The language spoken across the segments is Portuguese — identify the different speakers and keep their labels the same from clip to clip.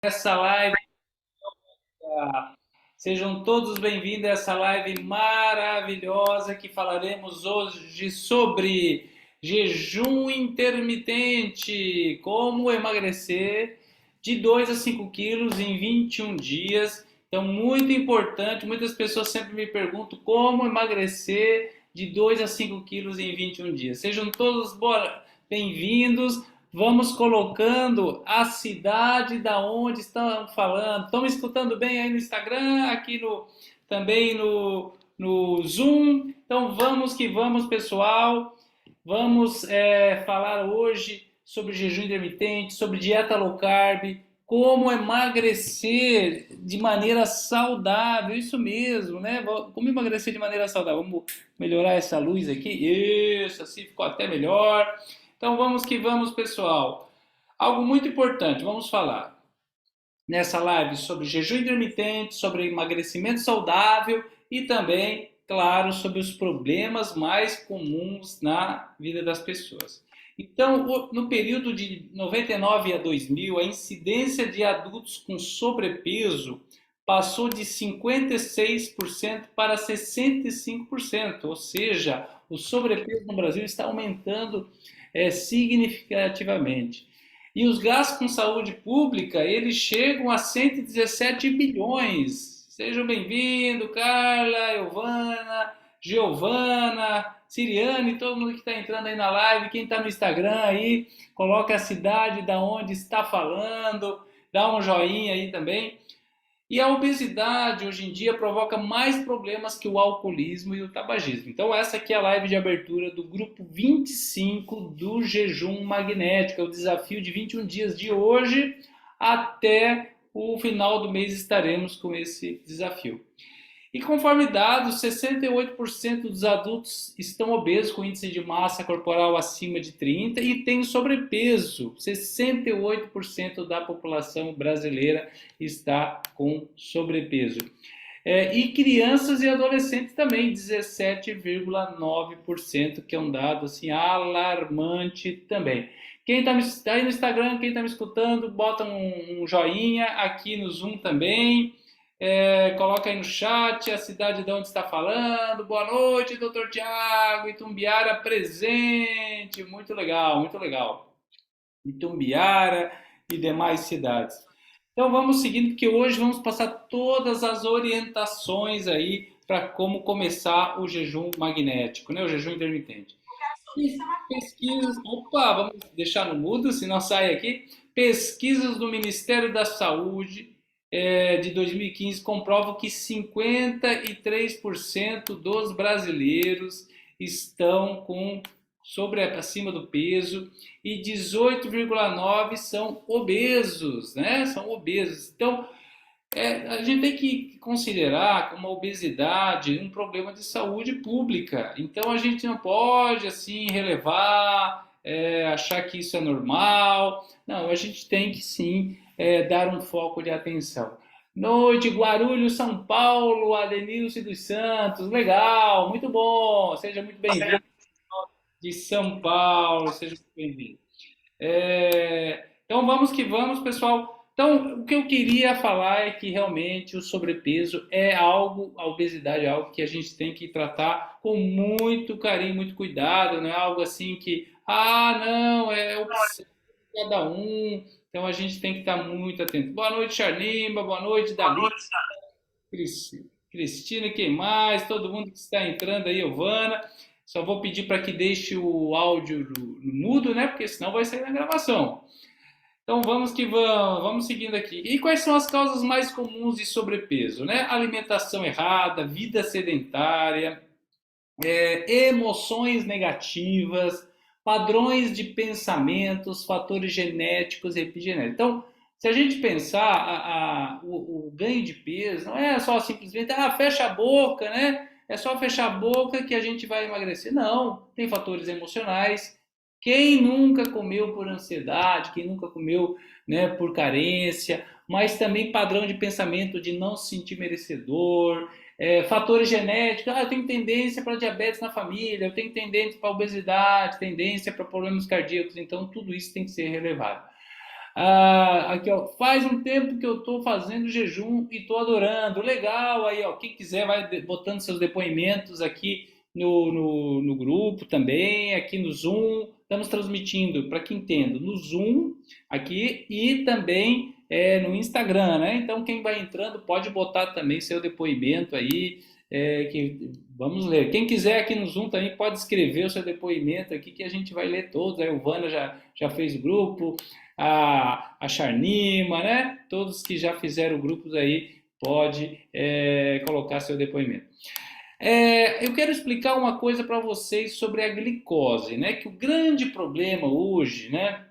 Speaker 1: Essa live. Sejam todos bem-vindos a essa live maravilhosa que falaremos hoje sobre jejum intermitente, como emagrecer de 2 a 5 quilos em 21 dias. Então, muito importante, muitas pessoas sempre me perguntam como emagrecer de 2 a 5 quilos em 21 dias. Sejam todos bem-vindos. Vamos colocando a cidade da onde estão falando. Estão me escutando bem aí no Instagram, aqui também no Zoom. Então vamos que vamos, pessoal. Vamos falar hoje sobre jejum intermitente, sobre dieta low carb, como emagrecer de maneira saudável. Isso mesmo, né? Como emagrecer de maneira saudável. Vamos melhorar essa luz aqui. Isso, assim ficou até melhor. Então vamos que vamos, pessoal. Algo muito importante, vamos falar nessa live sobre jejum intermitente, sobre emagrecimento saudável e também, claro, sobre os problemas mais comuns na vida das pessoas. Então, no período de 99 a 2000, a incidência de adultos com sobrepeso passou de 56% para 65%, ou seja, o sobrepeso no Brasil está aumentando significativamente. E os gastos com saúde pública, eles chegam a 117 bilhões. Sejam bem-vindos, Carla, Giovana, Giovana, Siriane, todo mundo que está entrando aí na live, quem está no Instagram aí, coloca a cidade da onde está falando, dá um joinha aí também. E a obesidade hoje em dia provoca mais problemas que o alcoolismo e o tabagismo. Então essa aqui é a live de abertura do grupo 25 do jejum magnético, é o desafio de 21 dias de hoje até o final do mês estaremos com esse desafio. E conforme dados, 68% dos adultos estão obesos com índice de massa corporal acima de 30 e têm sobrepeso. 68% da população brasileira está com sobrepeso. E crianças e adolescentes também, 17,9%, que é um dado assim, alarmante também. Quem está aí no Instagram, quem está me escutando, bota um joinha, aqui no Zoom também. Coloca aí no chat a cidade de onde está falando. Boa noite, doutor Tiago. Itumbiara presente. Muito legal, muito legal. Itumbiara e demais cidades. Então vamos seguindo, porque hoje vamos passar todas as orientações aí para como começar o jejum magnético, né? O jejum intermitente. Pesquisas, opa, vamos deixar no mudo, senão sai aqui. Pesquisas do Ministério da Saúde de 2015 comprovam que 53% dos brasileiros estão com acima do peso e 18,9% são obesos, né? São obesos. Então, a gente tem que considerar como a obesidade um problema de saúde pública. Então a gente não pode assim relevar, achar que isso é normal. Não, a gente tem que sim dar um foco de atenção. Noite, Guarulhos, São Paulo, Adenilson dos Santos, legal, muito bom, seja muito bem-vindo de São Paulo, seja muito bem-vindo. Então vamos que vamos, pessoal. Então, o que eu queria falar é que realmente o sobrepeso é algo, a obesidade é algo que a gente tem que tratar com muito carinho, muito cuidado, não é algo assim que, não, é opção de cada um. Então a gente tem que estar muito atento. Boa noite, Charlimba, boa noite, Dali, Cristina, e quem mais? Todo mundo que está entrando aí, Giovana. Só vou pedir para que deixe o áudio no mudo, né? Porque senão vai sair na gravação. Então vamos que vamos, vamos seguindo aqui. E quais são as causas mais comuns de sobrepeso, né? Alimentação errada, vida sedentária, emoções negativas, padrões de pensamentos, fatores genéticos e epigenéticos. Então, se a gente pensar, o ganho de peso não é só simplesmente, fecha a boca, né? É só fechar a boca que a gente vai emagrecer. Não, tem fatores emocionais. Quem nunca comeu por ansiedade, quem nunca comeu, né, por carência, mas também padrão de pensamento de não se sentir merecedor, fatores genéticos, eu tenho tendência para diabetes na família, eu tenho tendência para obesidade, tendência para problemas cardíacos, então tudo isso tem que ser relevado. Aqui, ó, faz um tempo que eu estou fazendo jejum e estou adorando. Legal, aí, ó, quem quiser vai botando seus depoimentos aqui no grupo também, aqui no Zoom. Estamos transmitindo, para quem entenda, no Zoom aqui e também no Instagram, né? Então, quem vai entrando pode botar também seu depoimento aí, vamos ler. Quem quiser aqui no Zoom também pode escrever o seu depoimento aqui, que a gente vai ler todos. A Ilvana já fez grupo, a Charnima, né? Todos que já fizeram grupos aí, pode colocar seu depoimento. Eu quero explicar uma coisa para vocês sobre a glicose, né? Que o grande problema hoje, né?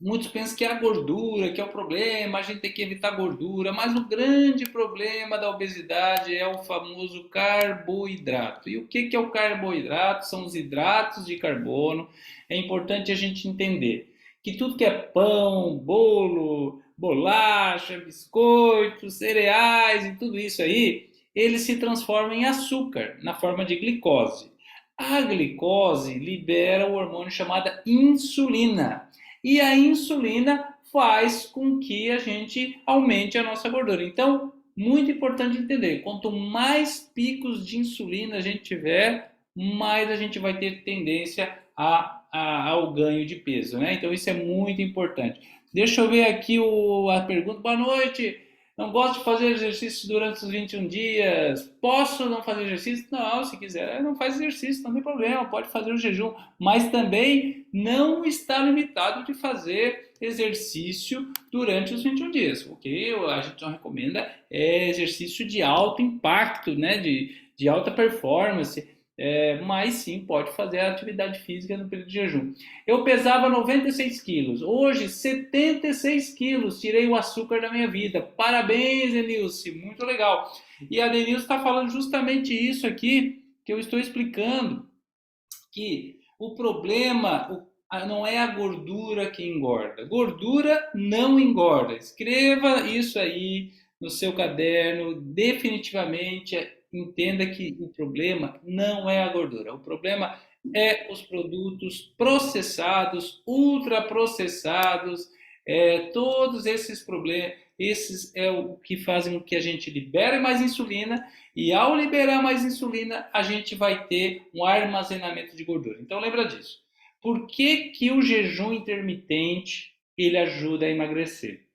Speaker 1: Muitos pensam que é a gordura, que é o problema, a gente tem que evitar gordura, mas o grande problema da obesidade é o famoso carboidrato. E o que é o carboidrato? São os hidratos de carbono. É importante a gente entender que tudo que é pão, bolo, bolacha, biscoitos, cereais e tudo isso aí, ele se transforma em açúcar na forma de glicose. A glicose libera o hormônio chamado insulina. E a insulina faz com que a gente aumente a nossa gordura. Então, muito importante entender, quanto mais picos de insulina a gente tiver, mais a gente vai ter tendência ao ganho de peso, né? Então, isso é muito importante. Deixa eu ver aqui a pergunta. Boa noite. Não gosto de fazer exercício durante os 21 dias. Posso não fazer exercício? Não, se quiser, não faz exercício, não tem problema, pode fazer o jejum. Mas também não está limitado de fazer exercício durante os 21 dias. O que a gente não recomenda é exercício de alto impacto, né? De alta performance. Mas sim, pode fazer a atividade física no período de jejum. Eu pesava 96 quilos, hoje 76 quilos, tirei o açúcar da minha vida. Parabéns, Denilce, muito legal. E a Denilce está falando justamente isso aqui que eu estou explicando, que o problema não é a gordura que engorda. Gordura não engorda. Escreva isso aí no seu caderno, definitivamente entenda que o problema não é a gordura, o problema é os produtos processados, ultraprocessados, todos esses problemas, esses é o que fazem com que a gente libere mais insulina e ao liberar mais insulina a gente vai ter um armazenamento de gordura. Então lembra disso. Por que que o jejum intermitente ele ajuda a emagrecer?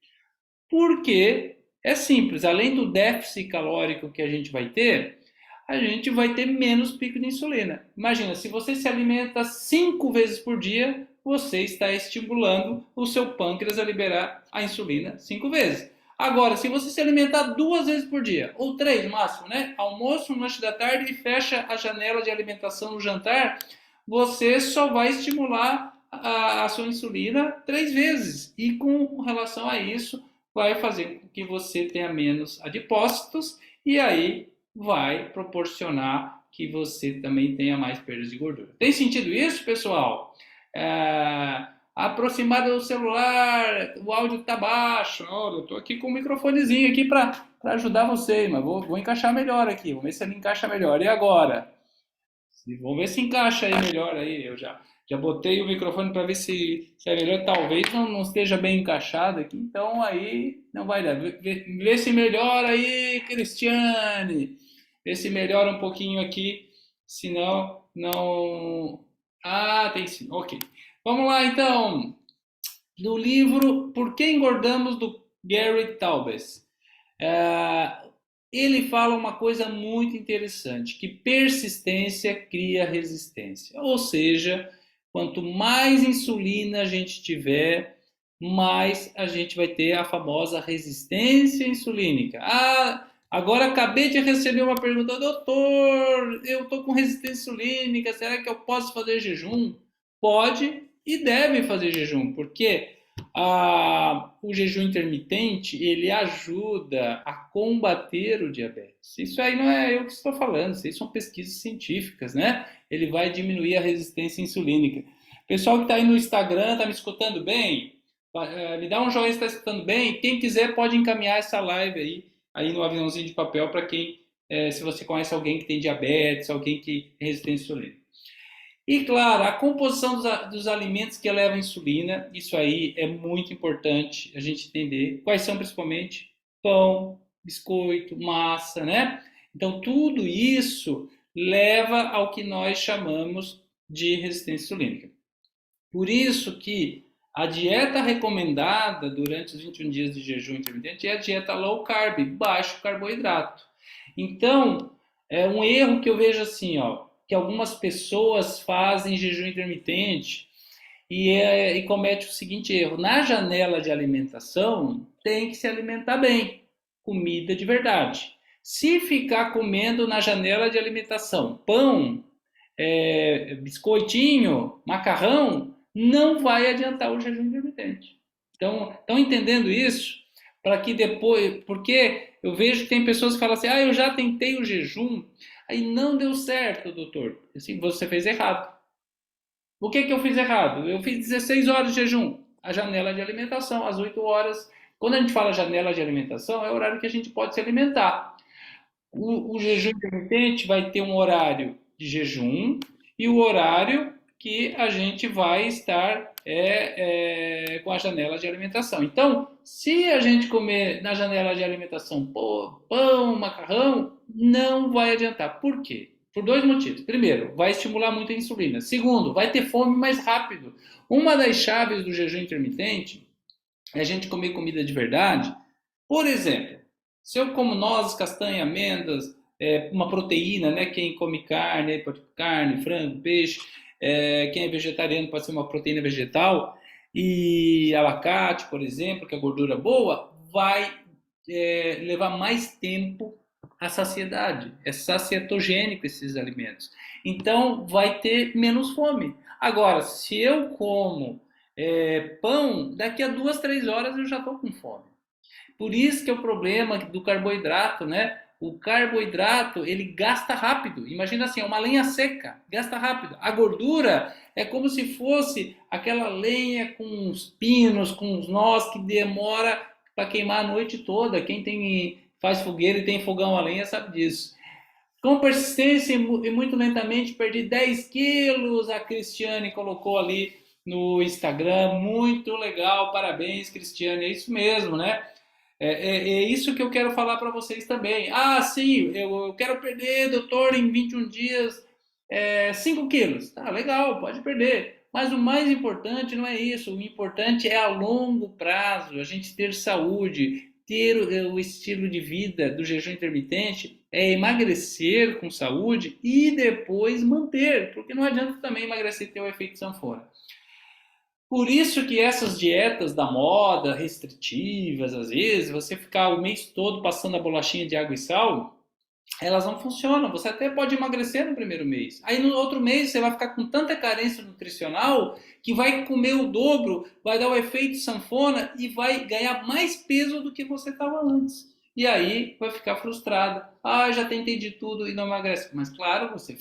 Speaker 1: Porque é simples, além do déficit calórico que a gente vai ter menos pico de insulina. Imagina, se você se alimenta 5 vezes por dia, você está estimulando o seu pâncreas a liberar a insulina 5 vezes. Agora, se você se alimentar 2 vezes por dia, ou 3 máximo, né? Almoço, lanche da tarde e fecha a janela de alimentação no jantar, você só vai estimular a sua insulina 3 vezes. E com relação a isso, vai fazer com que você tenha menos adipócitos e aí vai proporcionar que você também tenha mais perdas de gordura. Tem sentido isso, pessoal? Aproximar do celular, o áudio está baixo. Olha, eu estou aqui com um microfonezinho aqui para ajudar você, mas vou encaixar melhor aqui. Vamos ver se ele encaixa melhor. E agora? Vamos ver se encaixa aí melhor aí. Eu já botei o microfone para ver se é melhor. Talvez não esteja bem encaixado aqui, então aí não vai dar. Vê se melhora aí, Cristiane. Vê se melhora um pouquinho aqui, senão não. Ah, tem sim. Ok. Vamos lá então. Do livro Por que Engordamos, do Gary Taubes. Ele fala uma coisa muito interessante, que persistência cria resistência. Ou seja, quanto mais insulina a gente tiver, mais a gente vai ter a famosa resistência insulínica. Agora acabei de receber uma pergunta, doutor, eu estou com resistência insulínica, será que eu posso fazer jejum? Pode e deve fazer jejum, porque o jejum intermitente ele ajuda a combater o diabetes. Isso aí não é eu que estou falando, isso aí são pesquisas científicas, né? Ele vai diminuir a resistência insulínica. Pessoal que está aí no Instagram, está me escutando bem? Me dá um joinha se está escutando bem. Quem quiser pode encaminhar essa live aí no aviãozinho de papel para quem, se você conhece alguém que tem diabetes, alguém que tem resistência insulínica. E claro, a composição dos alimentos que elevam a insulina, isso aí é muito importante a gente entender. Quais são principalmente? Pão, biscoito, massa, né? Então tudo isso leva ao que nós chamamos de resistência insulínica. Por isso que a dieta recomendada durante os 21 dias de jejum intermitente é a dieta low carb, baixo carboidrato. Então, é um erro que eu vejo assim, ó, que algumas pessoas fazem jejum intermitente e comete o seguinte erro: na janela de alimentação tem que se alimentar bem, comida de verdade. Se ficar comendo na janela de alimentação pão, biscoitinho, macarrão, não vai adiantar o jejum intermitente. Então, estão entendendo isso? Para que depois, porque eu vejo que tem pessoas que falam assim, eu já tentei o jejum, aí não deu certo, doutor. Assim, você fez errado. O que que eu fiz errado? Eu fiz 16 horas de jejum, a janela de alimentação, às 8 horas. Quando a gente fala janela de alimentação, é o horário que a gente pode se alimentar. O jejum intermitente vai ter um horário de jejum e o horário que a gente vai estar com a janela de alimentação. Então, se a gente comer na janela de alimentação pão, macarrão, não vai adiantar. Por quê? Por dois motivos. Primeiro, vai estimular muito a insulina. Segundo, vai ter fome mais rápido. Uma das chaves do jejum intermitente é a gente comer comida de verdade. Por exemplo, se eu como nozes, castanha, amêndoas, uma proteína, né? Quem come carne, pode comer carne, frango, peixe. Quem é vegetariano pode ser uma proteína vegetal. E abacate, por exemplo, que é gordura boa, vai levar mais tempo à saciedade. É sacietogênico esses alimentos. Então, vai ter menos fome. Agora, se eu como pão, daqui a 2, 3 horas eu já estou com fome. Por isso que é o problema do carboidrato, né? O carboidrato, ele gasta rápido. Imagina assim, é uma lenha seca, gasta rápido. A gordura é como se fosse aquela lenha com os pinos, com os nós que demora para queimar a noite toda. Quem faz fogueira e tem fogão a lenha sabe disso. Com persistência e muito lentamente, perdi 10 quilos. A Cristiane colocou ali no Instagram. Muito legal, parabéns, Cristiane. É isso mesmo, né? É isso que eu quero falar para vocês também. Sim, eu quero perder, doutor, em 21 dias 5 quilos. Tá, legal, pode perder. Mas o mais importante não é isso. O importante é a longo prazo, a gente ter saúde, ter o estilo de vida do jejum intermitente, é emagrecer com saúde e depois manter, porque não adianta também emagrecer e ter o efeito sanfona. Por isso que essas dietas da moda, restritivas, às vezes, você ficar o mês todo passando a bolachinha de água e sal, elas não funcionam. Você até pode emagrecer no primeiro mês. Aí no outro mês você vai ficar com tanta carência nutricional que vai comer o dobro, vai dar o efeito sanfona e vai ganhar mais peso do que você estava antes. E aí vai ficar frustrada. Já tentei de tudo e não emagrece. Mas claro, você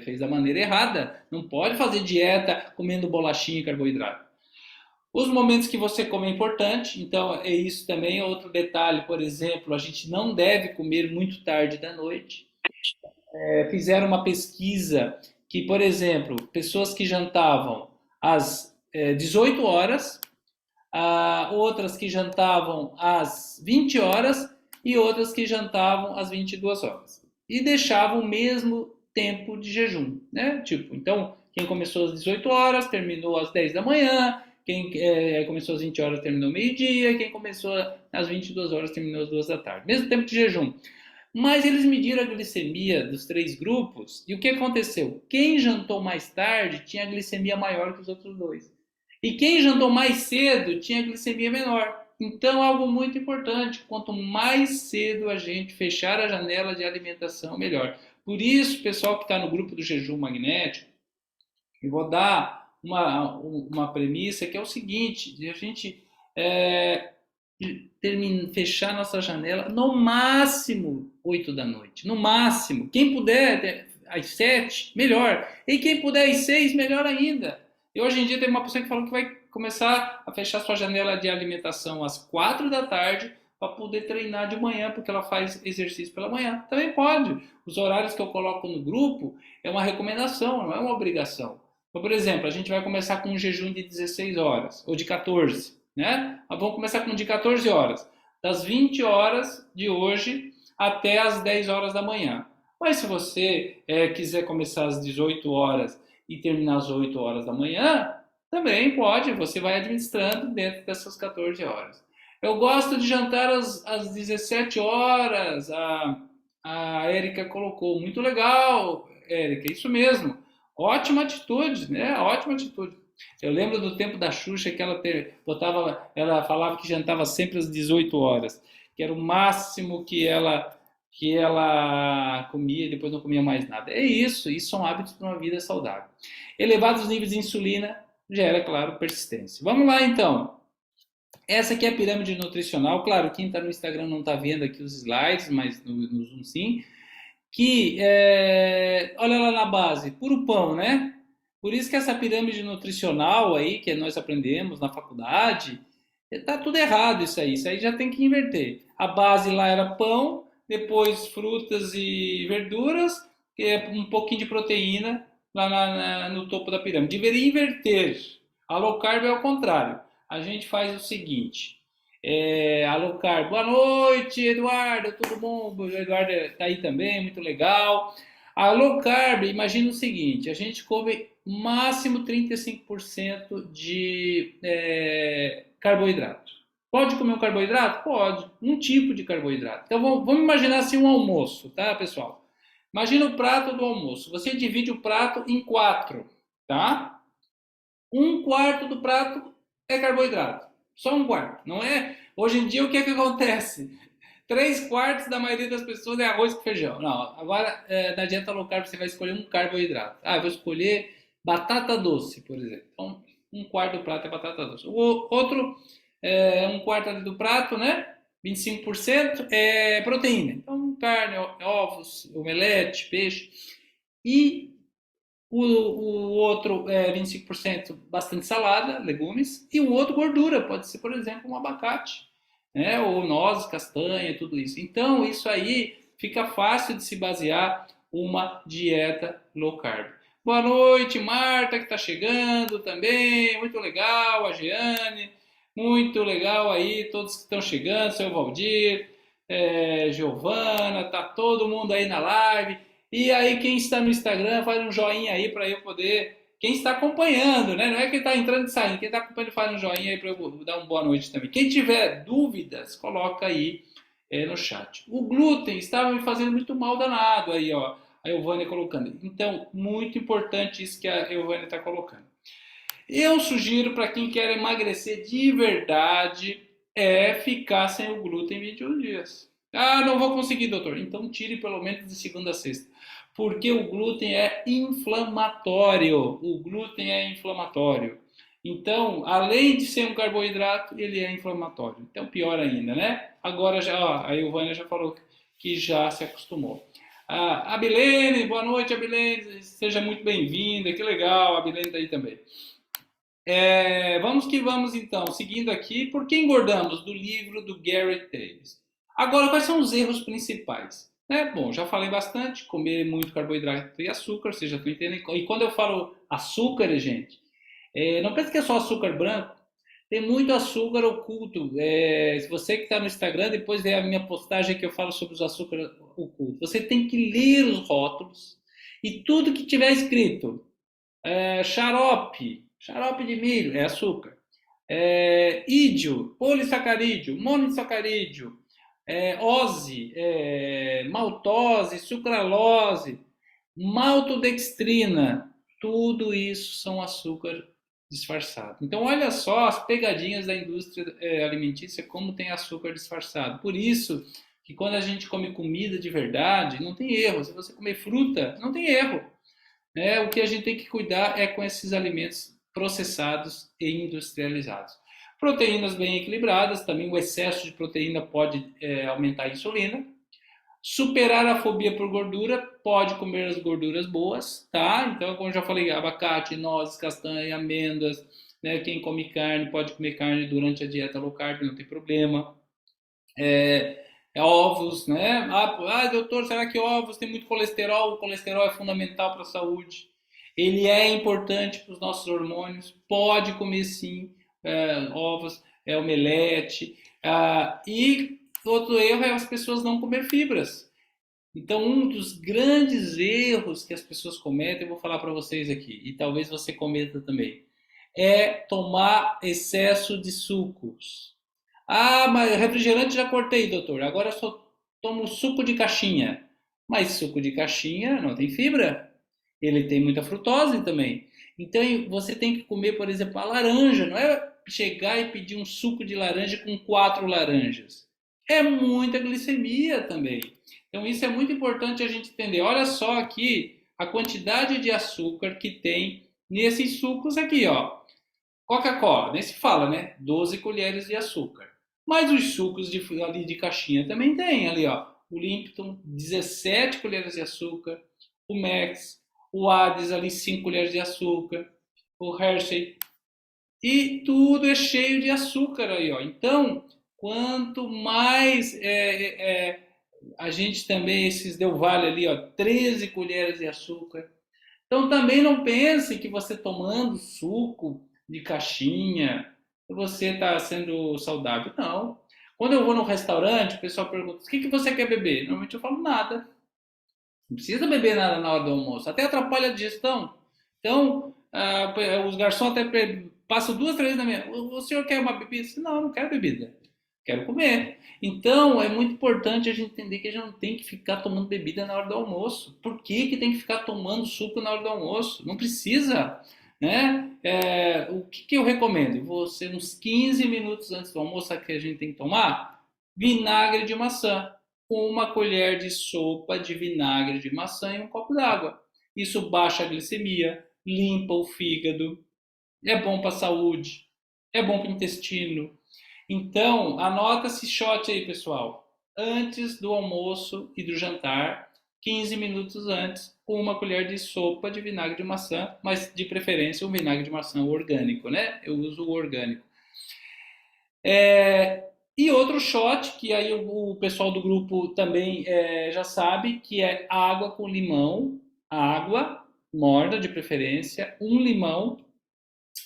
Speaker 1: fez da maneira errada. Não pode fazer dieta comendo bolachinha e carboidrato. Os momentos que você come é importante, então é isso também. Outro detalhe, por exemplo, a gente não deve comer muito tarde da noite. Fizeram uma pesquisa que, por exemplo, pessoas que jantavam às 18 horas, outras que jantavam às 20 horas e outras que jantavam às 22 horas. E deixavam o mesmo tempo de jejum, né? Tipo, então, quem começou às 18 horas, terminou às 10 da manhã, quem começou às 20 horas, terminou meio-dia, quem começou às 22 horas, terminou às 2 da tarde. Mesmo tempo de jejum. Mas eles mediram a glicemia dos 3 grupos e o que aconteceu? Quem jantou mais tarde tinha a glicemia maior que os outros 2. E quem jantou mais cedo tinha glicemia menor. Então, algo muito importante: quanto mais cedo a gente fechar a janela de alimentação, melhor. Por isso, pessoal que está no grupo do jejum magnético, eu vou dar uma premissa que é o seguinte: de a gente fechar nossa janela no máximo 8 da noite. No máximo. Quem puder às 7, melhor. E quem puder às 6, melhor ainda. E hoje em dia tem uma pessoa que falou que vai começar a fechar sua janela de alimentação às 4 da tarde para poder treinar de manhã, porque ela faz exercício pela manhã. Também pode. Os horários que eu coloco no grupo é uma recomendação, não é uma obrigação. Então, por exemplo, a gente vai começar com um jejum de 16 horas, ou de 14, né? Mas vamos começar com um de 14 horas, das 20 horas de hoje até as 10 horas da manhã. Mas se você quiser começar às 18 horas e terminar às 8 horas da manhã, também pode, você vai administrando dentro dessas 14 horas. Eu gosto de jantar às 17 horas, a Érica colocou. Muito legal, Érica, isso mesmo. Ótima atitude, né? Ótima atitude. Eu lembro do tempo da Xuxa que ela falava que jantava sempre às 18 horas, que era o máximo que ela comia e depois não comia mais nada. É isso são hábitos para uma vida saudável. Elevados níveis de insulina gera, claro, persistência. Vamos lá então. Essa aqui é a pirâmide nutricional. Claro, quem está no Instagram não está vendo aqui os slides, mas no Zoom sim. Olha lá na base, puro pão, né? Por isso que essa pirâmide nutricional aí, que nós aprendemos na faculdade, tá tudo errado isso aí. Isso aí já tem que inverter. A base lá era pão, depois frutas e verduras, um pouquinho de proteína lá no topo da pirâmide. Deveria inverter. A low carb é o contrário. A gente faz o seguinte. A low carb. Boa noite, Eduardo. Tudo bom? O Eduardo está aí também, muito legal. A low carb, imagina o seguinte: a gente come máximo 35% de carboidrato. Pode comer um carboidrato? Pode. Um tipo de carboidrato. Então vamos imaginar assim um almoço, tá, pessoal? Imagina o prato do almoço. Você divide o prato em 4, tá? Um quarto do prato é carboidrato. Só um quarto. Não é? Hoje em dia o que é que acontece? 3/4 da maioria das pessoas é arroz com feijão. Não, agora na dieta low carb você vai escolher um carboidrato. Eu vou escolher batata doce, por exemplo. Então, um quarto do prato é batata doce. O outro, um quarto ali do prato, né? 25% é proteína. Então, carne, ovos, omelete, peixe. E o outro é 25% bastante salada, legumes. E o outro gordura. Pode ser, por exemplo, um abacate, né? Ou nozes, castanha, tudo isso. Então, isso aí fica fácil de se basear uma dieta low carb. Boa noite, Marta, que está chegando também. Muito legal, a Jeane. Muito legal aí, todos que estão chegando, seu Valdir, Giovana, tá todo mundo aí na live. E aí, quem está no Instagram, faz um joinha aí para eu poder. Quem está acompanhando, né? Não é quem está entrando e saindo. Quem está acompanhando, faz um joinha aí para eu dar uma boa noite também. Quem tiver dúvidas, coloca aí no chat. O glúten estava me fazendo muito mal danado aí, ó. A Elvânia colocando. Então, muito importante isso que a Elvânia está colocando. Eu sugiro para quem quer emagrecer de verdade ficar sem o glúten 21 dias. Não vou conseguir, doutor. Então tire pelo menos de segunda a sexta. Porque o glúten é inflamatório. O glúten é inflamatório. Então, além de ser um carboidrato, ele é inflamatório. Então, pior ainda, né? Agora já, a Ilvânia já falou que já se acostumou. A Bilene, boa noite, Abilene. Seja muito bem-vinda. Que legal, a Bilene está aí também. Vamos que vamos então, seguindo aqui, Por que Engordamos, do livro do Gary Taubes. Agora, quais são os erros principais? Bom, já falei bastante, comer muito carboidrato e açúcar, vocês já estão entendendo. E quando eu falo açúcar, gente, não pense que é só açúcar branco, tem muito açúcar oculto. Se você que está no Instagram, depois vê a minha postagem que eu falo sobre os açúcares ocultos. Você tem que ler os rótulos e tudo que tiver escrito, xarope de milho, é açúcar. Ídio, polissacarídeo, monossacarídeo, ose, maltose, sucralose, maltodextrina, tudo isso são açúcar disfarçado. Então, olha só as pegadinhas da indústria alimentícia, como tem açúcar disfarçado. Por isso que quando a gente come comida de verdade, não tem erro. Se você comer fruta, não tem erro. O que a gente tem que cuidar é com esses alimentos processados e industrializados. Proteínas bem equilibradas, também o excesso de proteína pode aumentar a insulina. Superar a fobia por gordura, pode comer as gorduras boas, tá? Então, como eu já falei, abacate, nozes, castanha, amêndoas, né? Quem come carne pode comer carne durante a dieta low carb, não tem problema. ovos, né? Doutor, será que ovos tem muito colesterol? O colesterol é fundamental para a saúde. Ele é importante para os nossos hormônios. Pode comer sim, ovos, omelete. E outro erro é as pessoas não comer fibras. Então, um dos grandes erros que as pessoas cometem, eu vou falar para vocês aqui, e talvez você cometa também, é tomar excesso de sucos. Mas refrigerante já cortei, doutor. Agora eu só tomo suco de caixinha. Mas suco de caixinha não tem fibra. Ele tem muita frutose também. Então você tem que comer, por exemplo, a laranja. Não é chegar e pedir um suco de laranja com 4 laranjas. É muita glicemia também. Então isso é muito importante a gente entender. Olha só aqui a quantidade de açúcar que tem nesses sucos aqui, ó. Coca-Cola, nem se fala, né? 12 colheres de açúcar. Mas os sucos ali de caixinha também tem ali, ó. O Lipton, 17 colheres de açúcar. O Max, o Hades ali, 5 colheres de açúcar. O Hershey. E tudo é cheio de açúcar aí, ó. Então, quanto mais a gente também, esses Del Valle ali, ó, 13 colheres de açúcar. Então também não pense que você tomando suco de caixinha, você está sendo saudável. Não. Quando eu vou no restaurante, o pessoal pergunta: o que você quer beber? Normalmente eu falo nada. Não precisa beber nada na hora do almoço. Até atrapalha a digestão. Então, os garçons até passam 2, 3 vezes na minha. O senhor quer uma bebida? Não, não quero bebida. Quero comer. Então, é muito importante a gente entender que a gente não tem que ficar tomando bebida na hora do almoço. Por que, que tem que ficar tomando suco na hora do almoço? Não precisa. Né? O que, que eu recomendo? Você, uns 15 minutos antes do almoço, sabe o que a gente tem que tomar? Vinagre de maçã. 1 colher de sopa de vinagre de maçã e um copo d'água. Isso baixa a glicemia, limpa o fígado, é bom para a saúde, é bom para o intestino. Então, anota esse shot aí, pessoal. Antes do almoço e do jantar, 15 minutos antes, 1 colher de sopa de vinagre de maçã, mas de preferência um vinagre de maçã orgânico, né? Eu uso o orgânico. E outro shot, que aí o pessoal do grupo também já sabe, que é água com limão, água morna de preferência, um limão,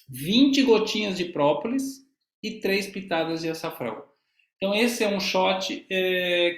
Speaker 1: 20 gotinhas de própolis e 3 pitadas de açafrão. Então esse é um shot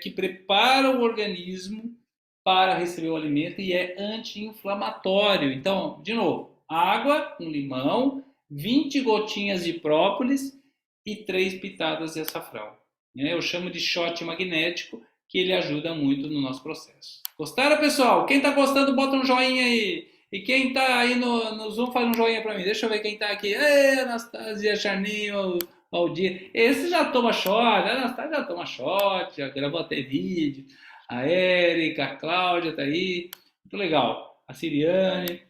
Speaker 1: que prepara o organismo para receber o alimento e é anti-inflamatório. Então, de novo, água com limão, 20 gotinhas de própolis e 3 pitadas de açafrão. Eu chamo de shot magnético, que ele ajuda muito no nosso processo. Gostaram, pessoal? Quem está gostando, bota um joinha aí. E quem está aí no Zoom, faz um joinha para mim. Deixa eu ver quem está aqui. Ei, Anastasia, Charninho, Aldir. Esse já toma shot. A Anastasia já toma shot, já gravou até vídeo. A Érica, a Cláudia está aí. Muito legal. A Siriane.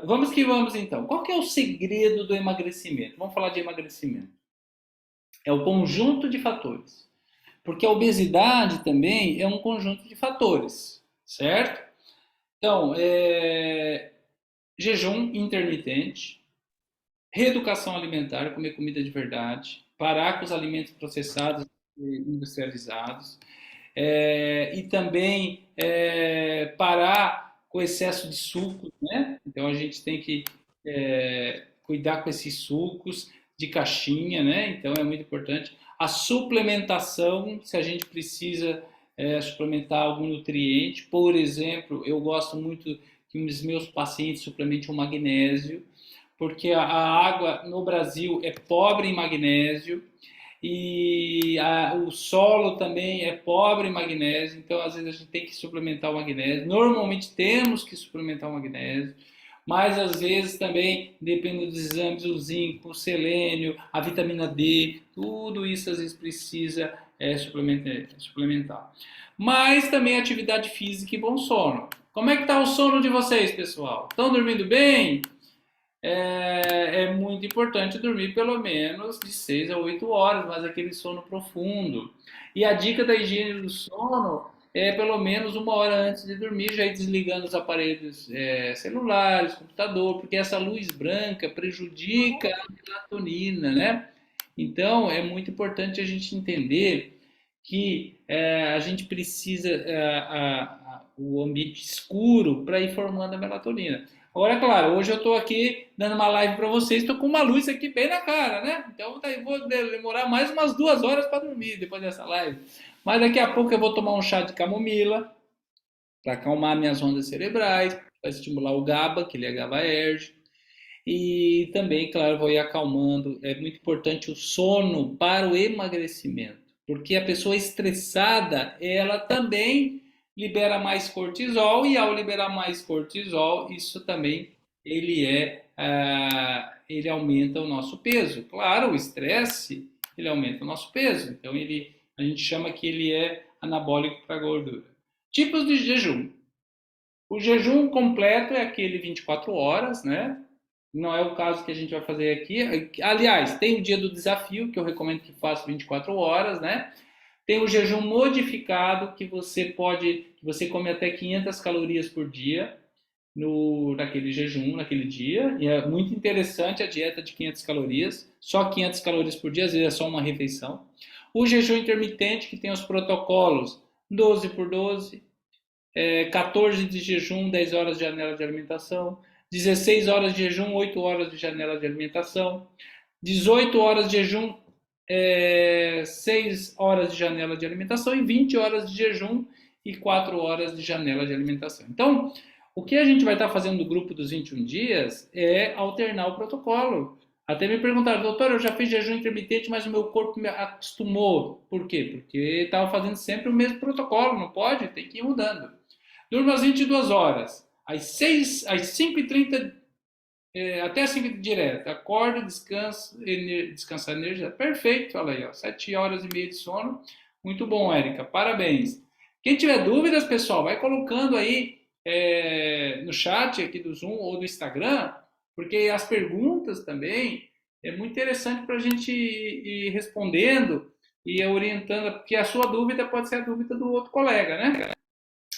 Speaker 1: Vamos que vamos então. Qual que é o segredo do emagrecimento? Vamos falar de emagrecimento. É o conjunto de fatores. Porque a obesidade também é um conjunto de fatores, certo? Então, jejum intermitente, reeducação alimentar, comer comida de verdade, parar com os alimentos processados e industrializados, e também parar com o excesso de sucos, né? Então a gente tem que cuidar com esses sucos de caixinha, né? Então é muito importante. A suplementação, se a gente precisa suplementar algum nutriente, por exemplo, eu gosto muito que os meus pacientes suplementem o magnésio, porque a água no Brasil é pobre em magnésio e o solo também é pobre em magnésio, então às vezes a gente tem que suplementar o magnésio. Normalmente temos que suplementar o magnésio, mas às vezes também, dependendo dos exames, o zinco, o selênio, a vitamina D, tudo isso às vezes precisa suplementar. Mas também atividade física e bom sono. Como é que está o sono de vocês, pessoal? Estão dormindo bem? É muito importante dormir pelo menos de 6 a 8 horas, mas aquele sono profundo. E a dica da higiene do sono é pelo menos 1 hora antes de dormir, já ir desligando os aparelhos celulares, computador, porque essa luz branca prejudica a melatonina, né? Então, é muito importante a gente entender que a gente precisa o ambiente escuro para ir formando a melatonina. Agora, claro, hoje eu estou aqui dando uma live para vocês, estou com uma luz aqui bem na cara, né? Então vou demorar mais umas 2 horas para dormir depois dessa live. Mas daqui a pouco eu vou tomar um chá de camomila para acalmar minhas ondas cerebrais, para estimular o GABA, que ele é GABAérgico. E também, claro, vou ir acalmando. É muito importante o sono para o emagrecimento, porque a pessoa estressada, ela também libera mais cortisol e ao liberar mais cortisol, isso também ele aumenta o nosso peso. Claro, o estresse ele aumenta o nosso peso. Então a gente chama que ele é anabólico para a gordura. Tipos de jejum. O jejum completo é aquele 24 horas, né? Não é o caso que a gente vai fazer aqui. Aliás, tem o dia do desafio, que eu recomendo que faça 24 horas, né? Tem o jejum modificado, que você come até 500 calorias por dia naquele jejum, naquele dia. E é muito interessante a dieta de 500 calorias, só 500 calorias por dia, às vezes é só uma refeição. O jejum intermitente, que tem os protocolos 12 por 12, 14 de jejum, 10 horas de janela de alimentação, 16 horas de jejum, 8 horas de janela de alimentação, 18 horas de jejum, 6 horas de janela de alimentação e 20 horas de jejum e 4 horas de janela de alimentação. Então, o que a gente vai estar fazendo no grupo dos 21 dias é alternar o protocolo. Até me perguntaram, doutor, eu já fiz jejum intermitente, mas o meu corpo me acostumou. Por quê? Porque estava fazendo sempre o mesmo protocolo, não pode, tem que ir mudando. Durma às 22 horas, às 5h30 até as 5 direto. Acorda, descansa, descansar energia. Perfeito, olha aí, ó, 7 horas e meia de sono. Muito bom, Érica, parabéns. Quem tiver dúvidas, pessoal, vai colocando aí no chat aqui do Zoom ou do Instagram, porque as perguntas também é muito interessante para a gente ir respondendo e orientando, porque a sua dúvida pode ser a dúvida do outro colega, né?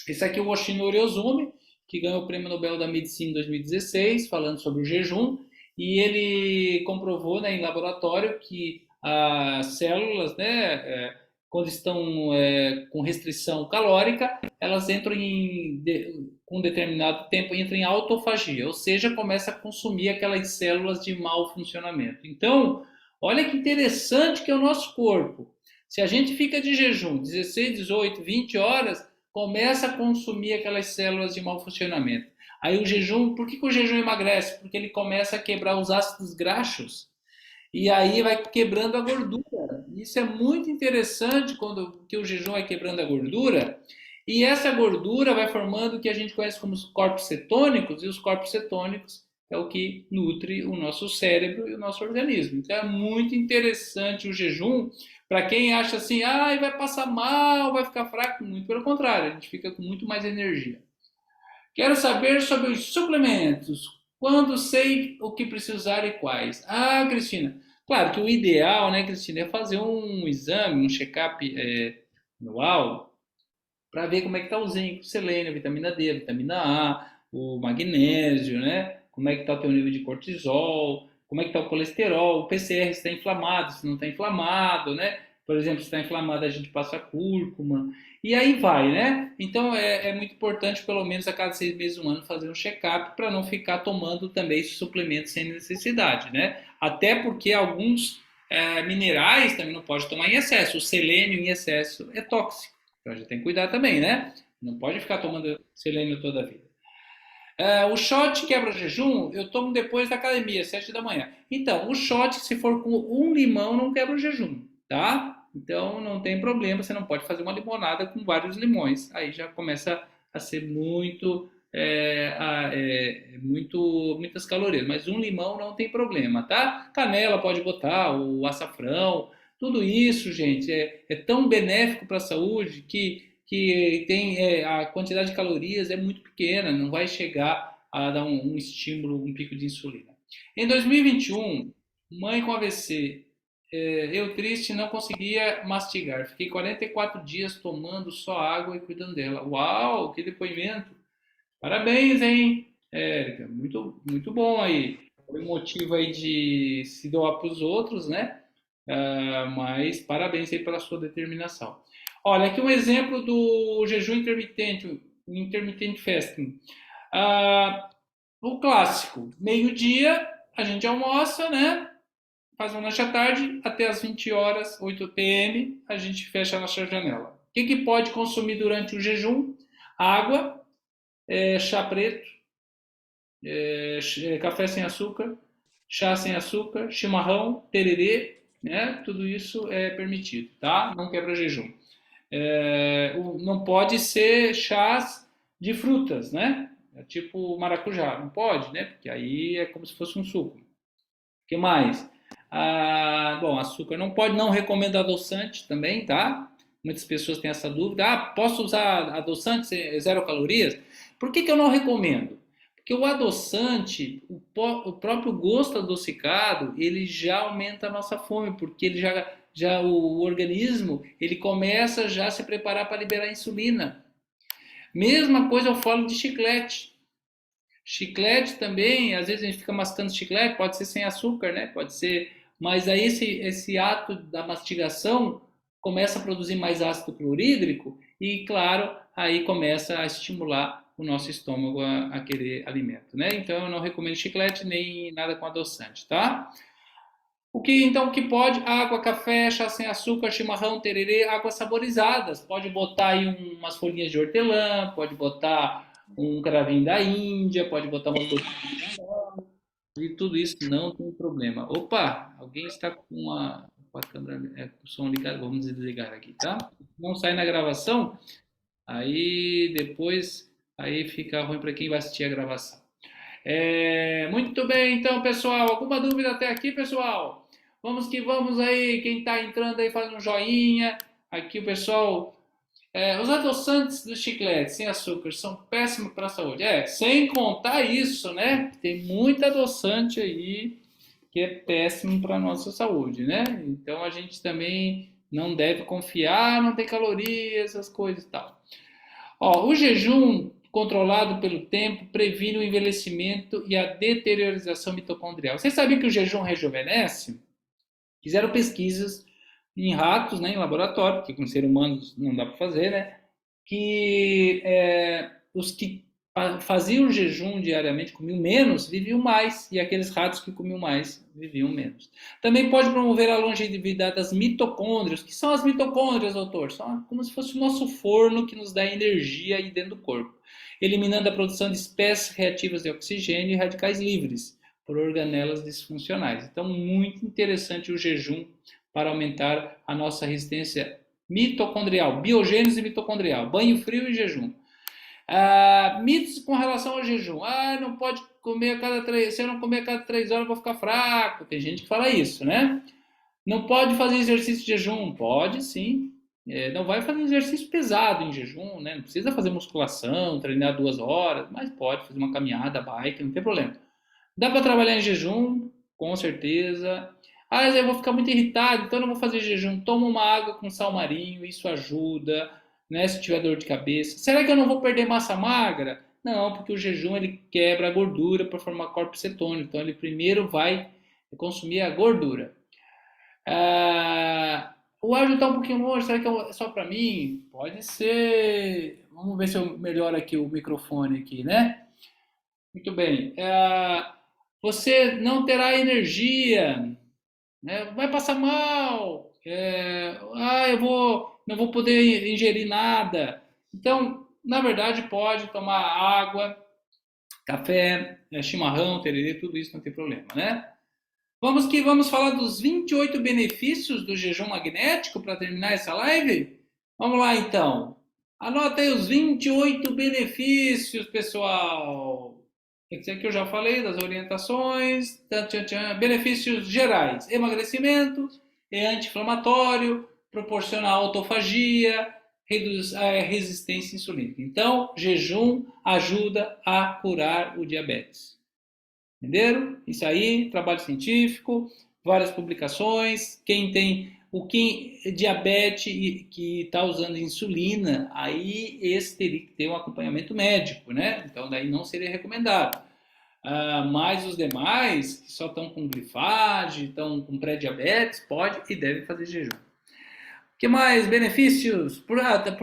Speaker 1: Esse aqui é o Oshinori Ozumi, que ganhou o Prêmio Nobel da Medicina em 2016, falando sobre o jejum, e ele comprovou, né, em laboratório que as células, né, quando estão com restrição calórica, elas entram com um determinado tempo, entram em autofagia, ou seja, começa a consumir aquelas células de mau funcionamento. Então, olha que interessante que é o nosso corpo. Se a gente fica de jejum 16, 18, 20 horas, começa a consumir aquelas células de mau funcionamento. Aí o jejum, por que o jejum emagrece? Porque ele começa a quebrar os ácidos graxos e aí vai quebrando a gordura. Isso é muito interessante quando que o jejum vai quebrando a gordura e essa gordura vai formando o que a gente conhece como os corpos cetônicos e os corpos cetônicos é o que nutre o nosso cérebro e o nosso organismo. Então é muito interessante o jejum para quem acha assim, ah, vai passar mal, vai ficar fraco. Muito pelo contrário, a gente fica com muito mais energia. Quero saber sobre os suplementos. Quando sei o que preciso usar e quais? Ah, Cristina, claro que o ideal, né, Cristina, é fazer um exame, um check-up anual para ver como é que está o zinco, o selênio, a vitamina D, a vitamina A, o magnésio, né? Como é que está o teu nível de cortisol, como é que está o colesterol, o PCR se está inflamado, se não está inflamado, né? Por exemplo, se está inflamado a gente passa cúrcuma e aí vai, né? Então é muito importante pelo menos a cada 6 meses, um ano, fazer um check-up para não ficar tomando também esses suplementos sem necessidade, né? Até porque alguns minerais também não pode tomar em excesso. O selênio em excesso é tóxico. Então a gente tem que cuidar também, né? Não pode ficar tomando selênio toda a vida. O shot quebra jejum, eu tomo depois da academia, 7 da manhã. Então, o shot, se for com um limão, não quebra o jejum, tá? Então não tem problema, você não pode fazer uma limonada com vários limões. Aí já começa a ser muitas calorias. Mas um limão não tem problema, tá? Canela pode botar, o açafrão, tudo isso, gente, é tão benéfico para a saúde que tem a quantidade de calorias é muito pequena, não vai chegar a dar um estímulo, um pico de insulina. Em 2021, mãe com AVC, eu triste não conseguia mastigar, fiquei 44 dias tomando só água e cuidando dela. Uau, que depoimento! Parabéns, hein, Érica, muito, muito bom aí. Foi um motivo aí de se doar para os outros, né? Mas parabéns aí pela sua determinação. Olha, aqui um exemplo do jejum intermitente, o intermittent fasting. O clássico, meio-dia, a gente almoça, né? Faz um lanche à tarde, até as 20 horas, 8 p.m., a gente fecha a nossa janela. O que pode consumir durante o jejum? Água, chá preto, café sem açúcar, chá sem açúcar, chimarrão, tererê, né? Tudo isso é permitido, tá? Não quebra jejum. Não pode ser chás de frutas, né? Tipo maracujá, não pode, né? Porque aí é como se fosse um suco. O que mais? Bom, açúcar não pode, não recomendo adoçante também, tá? Muitas pessoas têm essa dúvida. Posso usar adoçante zero calorias? Por que eu não recomendo? Porque o adoçante, o próprio gosto adocicado, ele já aumenta a nossa fome, porque ele já o organismo, ele começa já a se preparar para liberar insulina. Mesma coisa eu falo de chiclete. Chiclete também, às vezes a gente fica mascando chiclete, pode ser sem açúcar, né? Pode ser, mas aí esse ato da mastigação começa a produzir mais ácido clorídrico e, claro, aí começa a estimular o nosso estômago a querer alimento, né? Então eu não recomendo chiclete nem nada com adoçante, tá? O que pode? Água, café, chá sem açúcar, chimarrão, tererê, águas saborizadas. Pode botar aí umas folhinhas de hortelã, pode botar um cravinho da Índia, pode botar uma e tudo isso não tem problema. Opa, alguém está com a câmera, com o som ligado, vamos desligar aqui, tá? Não sai na gravação, aí depois aí fica ruim para quem vai assistir a gravação. Muito bem, então, pessoal. Alguma dúvida até aqui, pessoal? Vamos que vamos aí. Quem está entrando aí faz um joinha. Aqui o pessoal. Os adoçantes do chiclete sem açúcar são péssimos para a saúde. Sem contar isso, né? Tem muito adoçante aí que é péssimo para a nossa saúde, né? Então a gente também não deve confiar, não tem calorias, essas coisas e tal. O jejum controlado pelo tempo previne o envelhecimento e a deteriorização mitocondrial. Vocês sabem que o jejum rejuvenesce? Fizeram pesquisas em ratos, né, em laboratório, porque com seres humanos não dá para fazer, né? Que os que faziam jejum diariamente, comiam menos, viviam mais, e aqueles ratos que comiam mais, viviam menos. Também pode promover a longevidade das mitocôndrias. O que são as mitocôndrias, doutor? São como se fosse o nosso forno que nos dá energia aí dentro do corpo, eliminando a produção de espécies reativas de oxigênio e radicais livres por organelas disfuncionais. Então, muito interessante o jejum para aumentar a nossa resistência mitocondrial, biogênese mitocondrial, banho frio e jejum. Mitos com relação ao jejum. Não pode comer a cada 3, se eu não comer a cada 3 horas eu vou ficar fraco. Tem gente que fala isso, né? Não pode fazer exercício de jejum? Pode sim. Não vai fazer exercício pesado em jejum, né? Não precisa fazer musculação, treinar 2 horas, mas pode fazer uma caminhada, bike, não tem problema. Dá para trabalhar em jejum? Com certeza. Eu vou ficar muito irritado, então não vou fazer jejum. Toma uma água com sal marinho, isso ajuda, né? Se tiver dor de cabeça. Será que eu não vou perder massa magra? Não, porque o jejum ele quebra a gordura para formar corpos cetônicos. Então ele primeiro vai consumir a gordura. O áudio está um pouquinho longe, será que é só para mim? Pode ser. Vamos ver se eu melhoro aqui o microfone aqui, né? Muito bem. Você não terá energia, né? Vai passar mal. Não vou poder ingerir nada. Então, na verdade, pode tomar água, café, chimarrão, tererê, tudo isso não tem problema, né? Vamos falar dos 28 benefícios do jejum magnético para terminar essa live? Vamos lá, então. Anota aí os 28 benefícios, pessoal. Esse aqui eu já falei das orientações. Benefícios gerais: emagrecimento, é anti-inflamatório, proporciona autofagia, reduz a resistência insulínica. Então, jejum ajuda a curar o diabetes. Entenderam? Isso aí, trabalho científico, várias publicações. Quem tem diabetes que está usando insulina, aí esse teria que ter um acompanhamento médico, né? Então daí não seria recomendado. Mas os demais, que só estão com glifage, estão com pré-diabetes, pode e deve fazer jejum. Que mais? Benefícios? Por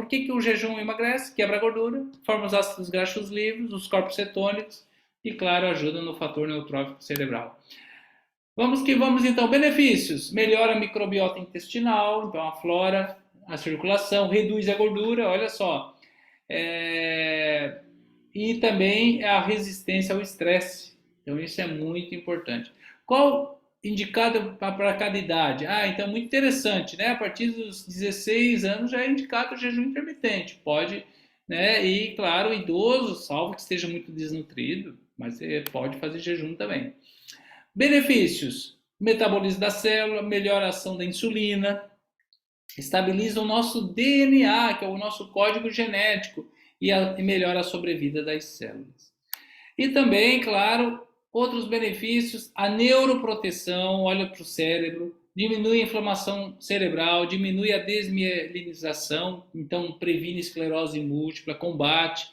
Speaker 1: que o jejum emagrece? Quebra a gordura, forma os ácidos graxos livres, os corpos cetônicos e, claro, ajuda no fator neurotrófico cerebral. Vamos que vamos então. Benefícios: melhora a microbiota intestinal, então a flora, a circulação, reduz a gordura, olha só. E também a resistência ao estresse. Então isso é muito importante. Qual indicado para cada idade? Então muito interessante, né? A partir dos 16 anos já é indicado o jejum intermitente. Pode, né? E claro, o idoso, salvo que esteja muito desnutrido, mas você pode fazer jejum também. Benefícios: metabolismo da célula, melhora a ação da insulina, estabiliza o nosso DNA, que é o nosso código genético, e melhora a sobrevida das células. E também, claro, outros benefícios: a neuroproteção, olha para o cérebro, diminui a inflamação cerebral, diminui a desmielinização, então previne esclerose múltipla, combate,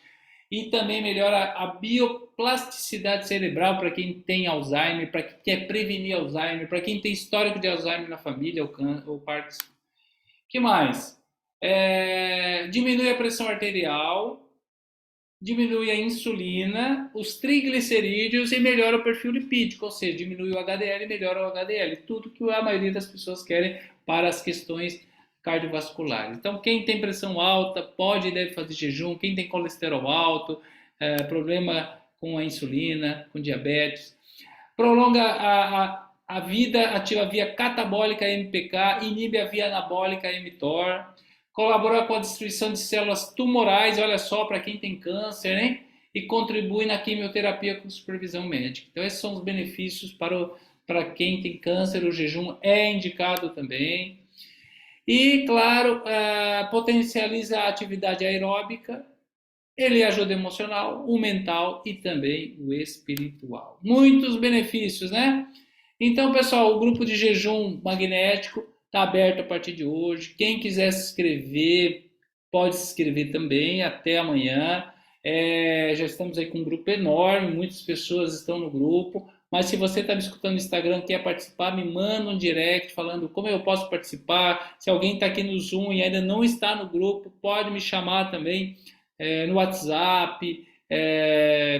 Speaker 1: e também melhora a bioplasticidade cerebral para quem tem Alzheimer, para quem quer prevenir Alzheimer, para quem tem histórico de Alzheimer na família ou Parkinson. O que mais? Diminui a pressão arterial, diminui a insulina, os triglicerídeos e melhora o perfil lipídico, ou seja, diminui o HDL e melhora o HDL. Tudo que a maioria das pessoas querem para as questões cardiovasculares. Então, quem tem pressão alta pode e deve fazer jejum, quem tem colesterol alto, problema com a insulina, com diabetes. Prolonga a vida, ativa a via catabólica MPK, inibe a via anabólica mTOR, colabora com a destruição de células tumorais, olha só, para quem tem câncer, hein? E contribui na quimioterapia com supervisão médica. Então, esses são os benefícios para quem tem câncer. O jejum é indicado também. E, claro, potencializa a atividade aeróbica, ele ajuda emocional, o mental e também o espiritual. Muitos benefícios, né? Então, pessoal, o grupo de jejum magnético está aberto a partir de hoje. Quem quiser se inscrever, pode se inscrever também até amanhã. Já estamos aí com um grupo enorme, muitas pessoas estão no grupo. Mas se você está me escutando no Instagram e quer participar, me manda um direct falando como eu posso participar. Se alguém está aqui no Zoom e ainda não está no grupo, pode me chamar também no WhatsApp,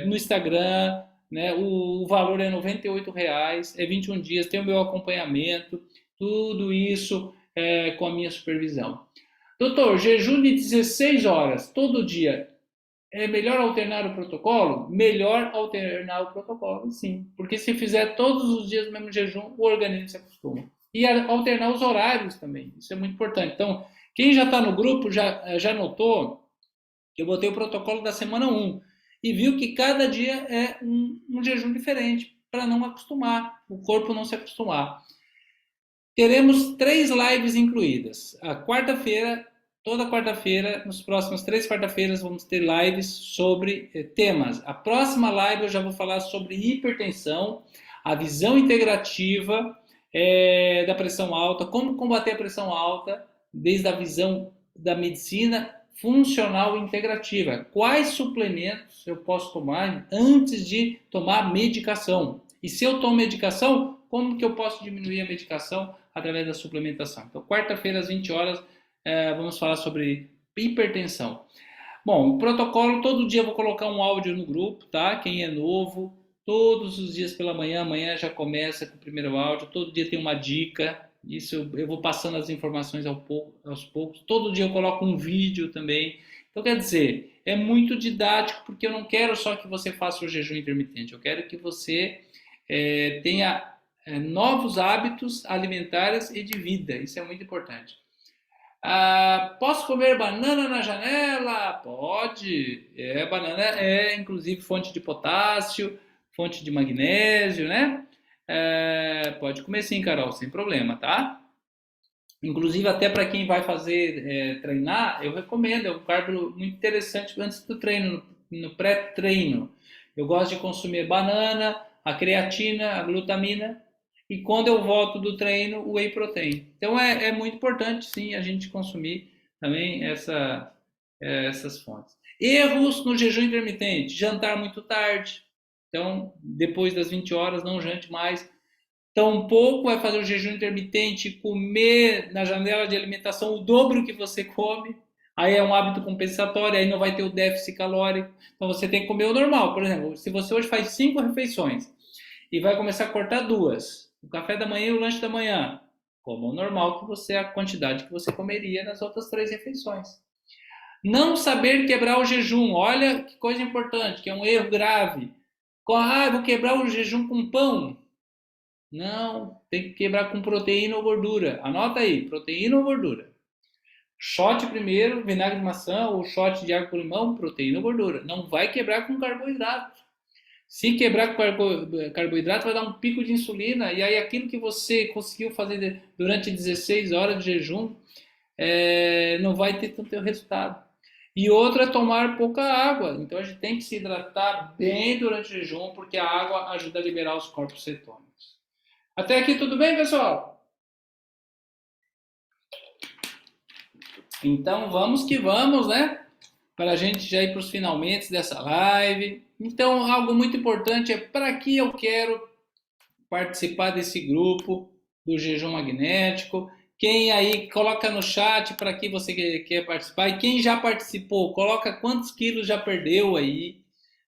Speaker 1: no Instagram. Né? O valor é R$ 98, é 21 dias, tem o meu acompanhamento, tudo isso com a minha supervisão. Doutor, jejum de 16 horas todo dia, é melhor alternar o protocolo? Melhor alternar o protocolo, sim. Porque se fizer todos os dias o mesmo jejum, o organismo se acostuma. E alternar os horários também, isso é muito importante. Então, quem já está no grupo já notou que eu botei o protocolo da semana 1 e viu que cada dia é um jejum diferente, para não acostumar, o corpo não se acostumar. Teremos 3 lives incluídas. A quarta-feira, toda quarta-feira, nos próximos 3 quarta-feiras, vamos ter lives sobre temas. A próxima live eu já vou falar sobre hipertensão, a visão integrativa da pressão alta, como combater a pressão alta, desde a visão da medicina funcional integrativa. Quais suplementos eu posso tomar antes de tomar medicação? E se eu tomo medicação, como que eu posso diminuir a medicação através da suplementação? Então, quarta-feira, às 20 horas, vamos falar sobre hipertensão. Bom, o protocolo, todo dia eu vou colocar um áudio no grupo, tá? Quem é novo, todos os dias pela manhã, amanhã já começa com o primeiro áudio, todo dia tem uma dica, isso eu vou passando as informações aos poucos, todo dia eu coloco um vídeo também. Então, quer dizer, é muito didático, porque eu não quero só que você faça o jejum intermitente, eu quero que você tenha novos hábitos alimentares e de vida, isso é muito importante. Posso comer banana na janela? Pode. Banana é inclusive fonte de potássio, fonte de magnésio, né? Pode comer sim, Carol, sem problema, tá? Inclusive até para quem vai fazer treinar, eu recomendo, é um carbo muito interessante antes do treino, no pré-treino. Eu gosto de consumir banana, a creatina, a glutamina, e quando eu volto do treino, o whey protein. Então é muito importante, sim, a gente consumir também essas fontes. Erros no jejum intermitente: jantar muito tarde, Então, depois das 20 horas, não jante mais. Tampouco vai fazer o jejum intermitente, comer na janela de alimentação o dobro que você come. Aí é um hábito compensatório, aí não vai ter o déficit calórico. Então você tem que comer o normal. Por exemplo, se você hoje faz 5 refeições e vai começar a cortar 2, o café da manhã e o lanche da manhã, como o normal que você, a quantidade que você comeria nas outras 3 refeições. Não saber quebrar o jejum, olha que coisa importante, que é um erro grave. Vou quebrar o jejum com pão. Não, tem que quebrar com proteína ou gordura. Anota aí, proteína ou gordura. Shot primeiro, vinagre de maçã ou shot de água com limão, proteína ou gordura. Não vai quebrar com carboidrato. Se quebrar com carboidrato, vai dar um pico de insulina. E aí aquilo que você conseguiu fazer durante 16 horas de jejum, não vai ter tanto resultado. E outra é tomar pouca água. Então a gente tem que se hidratar bem durante o jejum, porque a água ajuda a liberar os corpos cetônicos. Até aqui tudo bem, pessoal? Então vamos que vamos, né? Para a gente já ir para os finalmente dessa live. Então, algo muito importante é para que eu quero participar desse grupo do jejum magnético. Quem aí coloca no chat para que você quer participar. E quem já participou, coloca quantos quilos já perdeu aí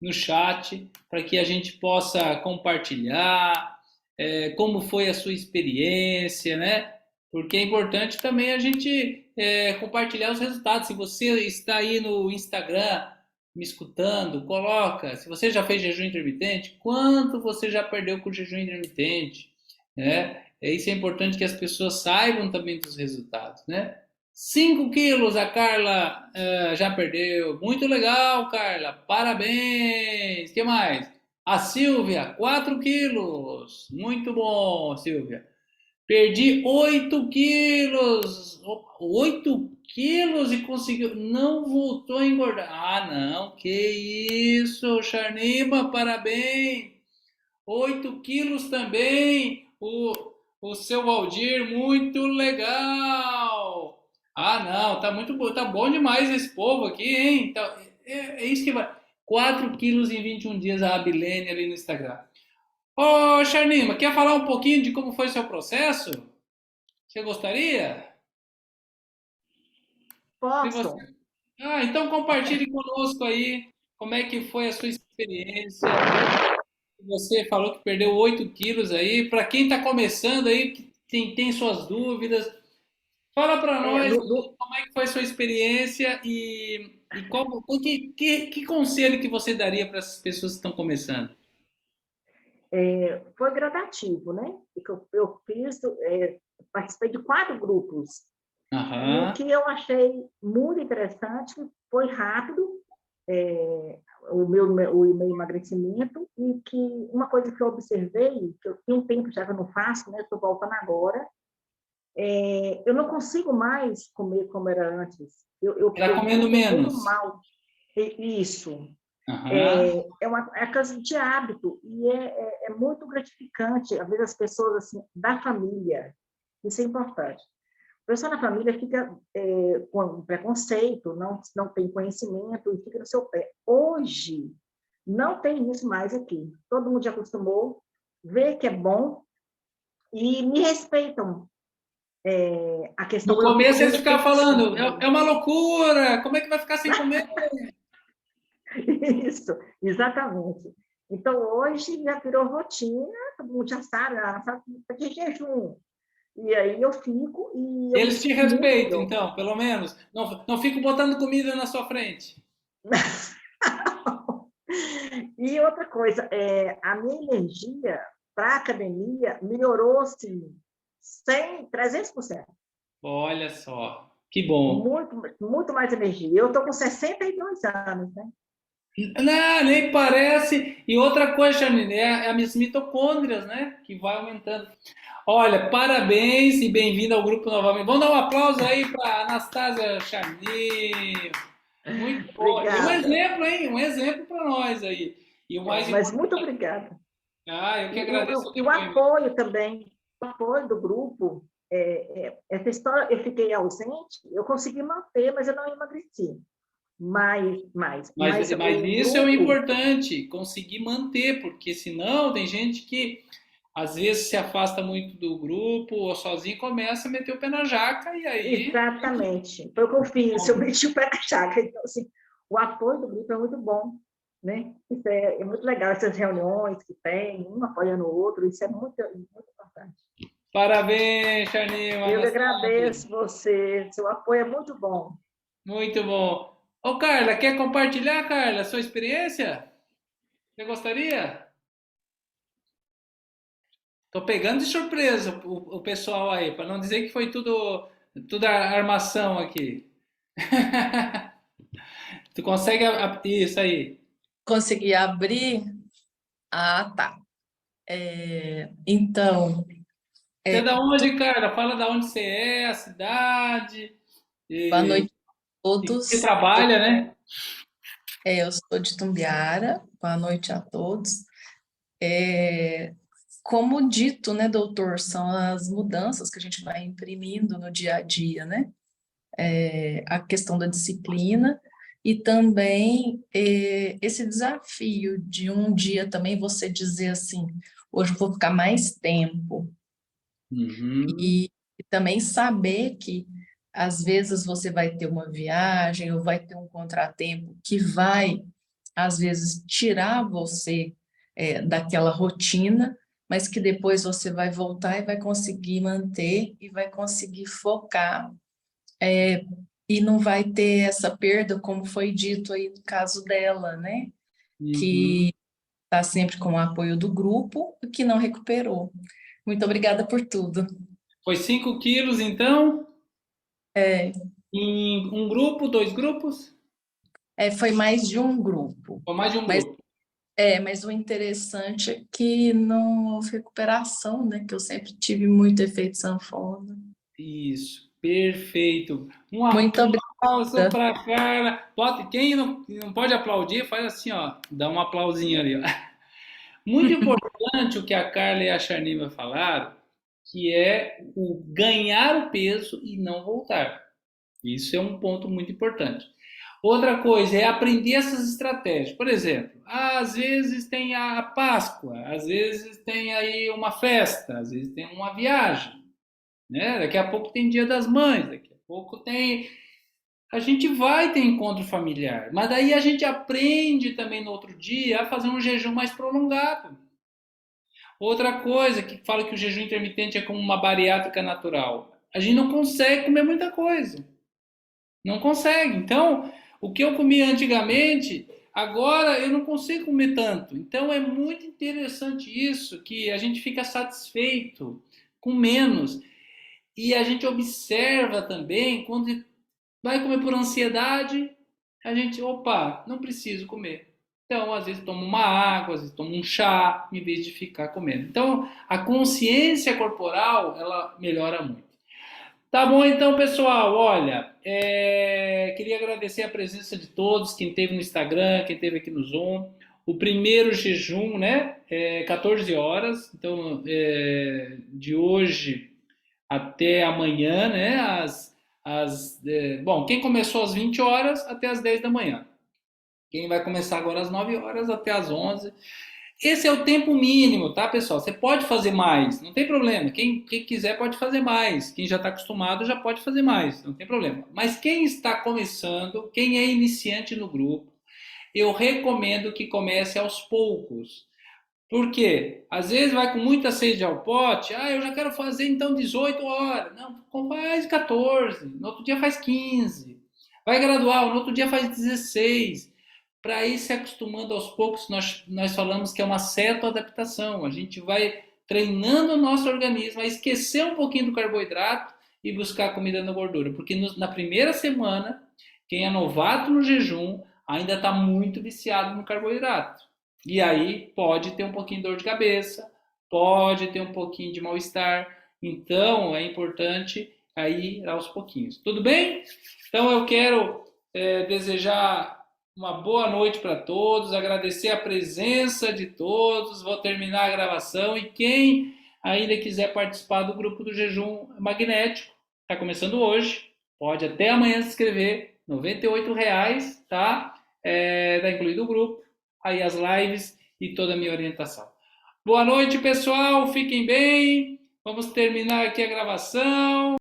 Speaker 1: no chat, para que a gente possa compartilhar como foi a sua experiência, né? Porque é importante também a gente compartilhar os resultados. Se você está aí no Instagram me escutando, coloca. Se você já fez jejum intermitente, quanto você já perdeu com o jejum intermitente, né? Isso é importante que as pessoas saibam também dos resultados, né? 5 quilos a Carla já perdeu. Muito legal, Carla. Parabéns. O que mais? A Silvia, 4 quilos. Muito bom, Silvia. Perdi 8 quilos. 8 quilos e conseguiu. Não voltou a engordar. Ah, não. Que isso, Charniba, parabéns. 8 quilos também. O seu Valdir, muito legal. Ah, não. Tá muito bom. Tá bom demais esse povo aqui, hein? Então, é isso que vai. 4 quilos em 21 dias a Abilene ali no Instagram. Ô, Charnima, quer falar um pouquinho de como foi seu processo? Você gostaria? Se você...
Speaker 2: Posso?
Speaker 1: então compartilhe conosco aí como é que foi a sua experiência. Você falou que perdeu 8 quilos aí. Para quem está começando aí, que tem suas dúvidas, fala para
Speaker 2: É,
Speaker 1: nós como é que foi a sua experiência e que conselho que você daria para essas pessoas que estão começando?
Speaker 2: foi gradativo, né? Eu fiz, participei de 4 grupos. E o
Speaker 1: Aham.
Speaker 2: que eu achei muito interessante foi rápido o meu emagrecimento e que uma coisa que eu observei, que eu tenho um tempo já que eu não faço, né? Estou voltando agora, eu não consigo mais comer como era antes.
Speaker 1: Era comendo
Speaker 2: Eu como
Speaker 1: menos.
Speaker 2: mal. Isso.
Speaker 1: Aham.
Speaker 2: É coisa de hábito e é muito gratificante. Às vezes as pessoas assim, da família, isso é importante. A pessoa na família fica com preconceito, não tem conhecimento e fica no seu pé. Hoje, não tem isso mais aqui. Todo mundo já acostumou, vê que é bom e me respeitam. A
Speaker 1: No
Speaker 2: questão, eu fico
Speaker 1: começo
Speaker 2: me
Speaker 1: eles ficavam falando,
Speaker 2: repetindo.
Speaker 1: é uma loucura, como é que vai ficar sem comer?
Speaker 2: Isso, exatamente. Então, hoje já virou rotina, todo mundo já sabe que é jejum. E aí eu fico e eu me
Speaker 1: Eles te
Speaker 2: sinto muito
Speaker 1: respeitam,
Speaker 2: melhor.
Speaker 1: então, pelo menos. Não fico botando comida na sua frente.
Speaker 2: E outra coisa, a minha energia para a academia melhorou, assim, 300%.
Speaker 1: Olha só, que bom.
Speaker 2: Muito, muito mais energia. Eu estou com 62 anos, né?
Speaker 1: Não, nem parece. E outra coisa, Janine, é as mitocôndrias, né? Que vai aumentando. Olha, parabéns e bem-vindo ao grupo novamente. Vamos dar um aplauso aí para Anastasia Charnine. Muito bom. E um
Speaker 2: Obrigada.
Speaker 1: exemplo, hein? Um exemplo para nós aí. E o mais
Speaker 2: Mas muito
Speaker 1: importante.
Speaker 2: obrigada.
Speaker 1: Eu que
Speaker 2: E,
Speaker 1: agradeço o
Speaker 2: o
Speaker 1: depoimento.
Speaker 2: apoio também, o apoio do grupo, essa história, eu fiquei ausente, eu consegui manter, mas eu não emagreci. Mas
Speaker 1: Mas
Speaker 2: o
Speaker 1: isso é o
Speaker 2: grupo,
Speaker 1: importante, conseguir manter, porque senão tem gente que às vezes se afasta muito do grupo ou sozinho e começa a meter o pé na jaca e aí.
Speaker 2: exatamente, foi o que eu fiz, eu meti o pé na chácara. Então, assim, o apoio do grupo é muito bom, né? Isso é muito legal, essas reuniões que tem, um apoiando o outro, isso é muito importante.
Speaker 1: Parabéns, Charninho,
Speaker 2: Eu que
Speaker 1: Anastasia.
Speaker 2: agradeço você, seu apoio é muito bom.
Speaker 1: Muito bom. Ô, Carla, quer compartilhar, Carla, a sua experiência? Você gostaria? Tô pegando de surpresa o pessoal aí, para não dizer que foi tudo armação aqui. Tu consegue isso aí?
Speaker 3: Consegui abrir? Ah, tá. Então,
Speaker 1: Você é
Speaker 3: é,
Speaker 1: da onde, Carla? Fala da onde você é, a cidade,
Speaker 3: boa
Speaker 1: e,
Speaker 3: noite a
Speaker 1: e que você
Speaker 3: todos.
Speaker 1: trabalha, né?
Speaker 3: Eu sou de Tumbiara. Boa noite a todos. É, como dito, né, doutor, são as mudanças que a gente vai imprimindo no dia a dia, né? A questão da disciplina e também esse desafio de um dia também você dizer assim, hoje eu vou ficar mais tempo.
Speaker 1: Uhum.
Speaker 3: E também saber que às vezes você vai ter uma viagem ou vai ter um contratempo que vai, às vezes, tirar você daquela rotina, mas que depois você vai voltar e vai conseguir manter e vai conseguir focar e não vai ter essa perda, como foi dito aí no caso dela, né?
Speaker 1: Uhum.
Speaker 3: Que está sempre com o apoio do grupo e que não recuperou. Muito obrigada por tudo.
Speaker 1: Foi 5 quilos, então?
Speaker 3: É,
Speaker 1: Em um grupo, dois grupos?
Speaker 3: Foi mais de um grupo.
Speaker 1: Ou mais de um
Speaker 3: Mas,
Speaker 1: grupo?
Speaker 3: mas o interessante é que não houve recuperação, né? Que eu sempre tive muito efeito sanfona.
Speaker 1: Isso, perfeito.
Speaker 3: Muito
Speaker 1: Aplauso
Speaker 3: obrigada.
Speaker 1: para a Carla. Quem não pode aplaudir, faz assim, ó. Dá um aplausinho ali, ó. Muito importante o que a Carla e a Charniva falaram, que é o ganhar o peso e não voltar. Isso é um ponto muito importante. Outra coisa é aprender essas estratégias. Por exemplo, às vezes tem a Páscoa, às vezes tem aí uma festa, às vezes tem uma viagem, né? Daqui a pouco tem Dia das Mães, daqui a pouco tem. A gente vai ter encontro familiar, mas daí a gente aprende também no outro dia a fazer um jejum mais prolongado. Outra coisa que fala que o jejum intermitente é como uma bariátrica natural. A gente não consegue comer muita coisa. Não consegue. Então, o que eu comia antigamente, agora eu não consigo comer tanto. Então, é muito interessante isso, que a gente fica satisfeito com menos. E a gente observa também, quando vai comer por ansiedade, a gente, opa, não preciso comer. Então, às vezes toma uma água, às vezes toma um chá, em vez de ficar comendo. Então, a consciência corporal, ela melhora muito. Tá bom, então, pessoal. Olha, queria agradecer a presença de todos, quem esteve no Instagram, quem esteve aqui no Zoom. O primeiro jejum, né? 14 horas. Então, de hoje até amanhã, né? Bom, quem começou às 20 horas até às 10 da manhã. Quem vai começar agora às 9 horas até às 11. Esse é o tempo mínimo, tá, pessoal? Você pode fazer mais, não tem problema. Quem quiser pode fazer mais. Quem já está acostumado já pode fazer mais, não tem problema. Mas quem está começando, quem é iniciante no grupo, eu recomendo que comece aos poucos. Por quê? Às vezes vai com muita sede ao pote, eu já quero fazer então 18 horas. Não, faz 14, no outro dia faz 15. Vai gradual, no outro dia faz 16 para ir se acostumando aos poucos. Nós falamos que é uma cetoadaptação. A gente vai treinando o nosso organismo a esquecer um pouquinho do carboidrato e buscar comida na gordura. Porque na primeira semana, quem é novato no jejum ainda está muito viciado no carboidrato. E aí pode ter um pouquinho de dor de cabeça, pode ter um pouquinho de mal-estar. Então é importante aí aos pouquinhos. Tudo bem? Então eu quero desejar uma boa noite para todos, agradecer a presença de todos. Vou terminar a gravação e quem ainda quiser participar do grupo do jejum magnético, está começando hoje, pode até amanhã se inscrever R$ 98, tá? Tá incluído o grupo, aí as lives e toda a minha orientação. Boa noite, pessoal. Fiquem bem. Vamos terminar aqui a gravação.